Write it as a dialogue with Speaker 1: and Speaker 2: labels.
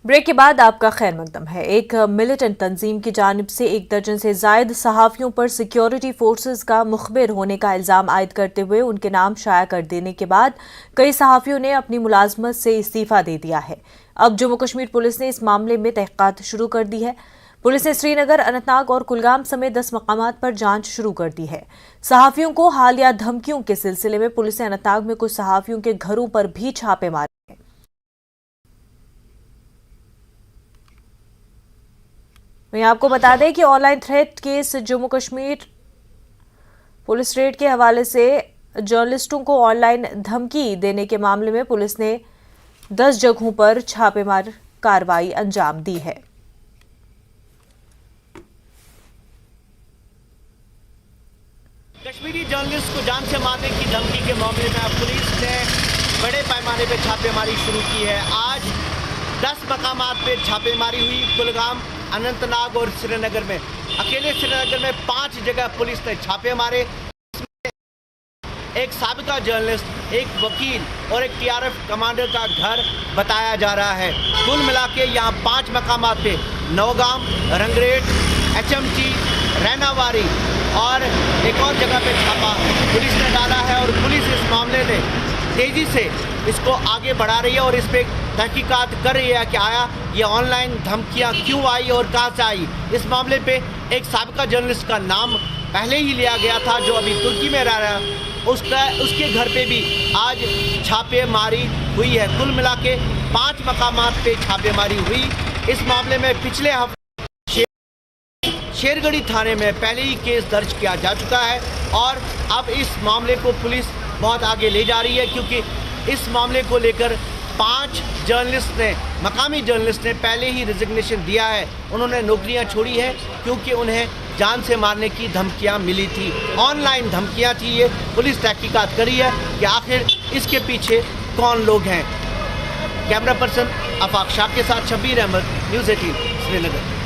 Speaker 1: Break के बाद आपका खैर मकदम है। एक मिलिटेंट तंजीम की जानिब से 1 दर्जन से जायद सहाफ़ियों पर सिक्योरिटी फोर्सेज का मुखबिर होने का इल्ज़ाम आयद करते हुए उनके नाम शाया कर देने के बाद कई सहाफ़ियों ने अपनी मुलाजमत से इस्तीफ़ा दे दिया है। अब जम्मू कश्मीर पुलिस ने इस मामले में तहक़ीक़ात शुरू कर दी है। पुलिस ने श्रीनगर, अनंतनाग और कुलगाम समेत 10 मकामात पर जांच शुरू कर दी है। सहाफ़ियों को हालिया धमकियों के सिलसिले में पुलिस ने अनंतनाग में कुछ सहाफ़ियों के घरों पर भी छापे मारे हैं। वहीं आपको बता दें कि online threat case Jammu Kashmir police red के हवाले से जर्नलिस्टों को ऑनलाइन धमकी देने के मामले में पुलिस ने 10 जगहों पर छापेमार कार्रवाई अंजाम दी है।
Speaker 2: कश्मीरी जर्नलिस्ट को जान से मारने की धमकी के मामले में अब पुलिस ने बड़े पैमाने पर छापेमारी शुरू की है। आज 10 मकामात पे छापेमारी हुई, कुलगाम, अनंतनाग और श्रीनगर में। अकेले श्रीनगर में 5 जगह पुलिस ने छापे मारे। एक साबिका जर्नलिस्ट, एक वकील और एक टीआरएफ कमांडर का घर बताया जा रहा है। कुल मिला के यहाँ 5 मकामात पे नौगाम, रंगरेट, एचएमटी, रैनावारी और एक और जगह पे छापा पुलिस ने डाला है। और पुलिस इस मामले में तेज़ी से इसको आगे बढ़ा रही है और इस पर तहकीकात कर रही है कि आया ये ऑनलाइन धमकियां क्यों आई और कहां से आई। इस मामले पे एक साबिका जर्नलिस्ट का नाम पहले ही लिया गया था जो अभी तुर्की में रह रहा है, उसके घर पे भी आज छापेमारी हुई है। कुल मिला के 5 मकामात पे छापेमारी हुई। इस मामले में पिछले हफ्ते शेरगढ़ी थाने में पहले ही केस दर्ज किया जा चुका है और अब इस मामले को पुलिस बहुत आगे ले जा रही है, क्योंकि इस मामले को लेकर 5 जर्नलिस्ट ने, मकामी जर्नलिस्ट ने पहले ही रिजिग्नेशन दिया है। उन्होंने नौकरियां छोड़ी है क्योंकि उन्हें जान से मारने की धमकियां मिली थी, ऑनलाइन धमकियां थी। ये पुलिस तहकीकात करी है कि आखिर इसके पीछे कौन लोग हैं। कैमरा पर्सन आफाक शाह के साथ शब्बीर अहमद, न्यूज़ 18 श्रीनगर।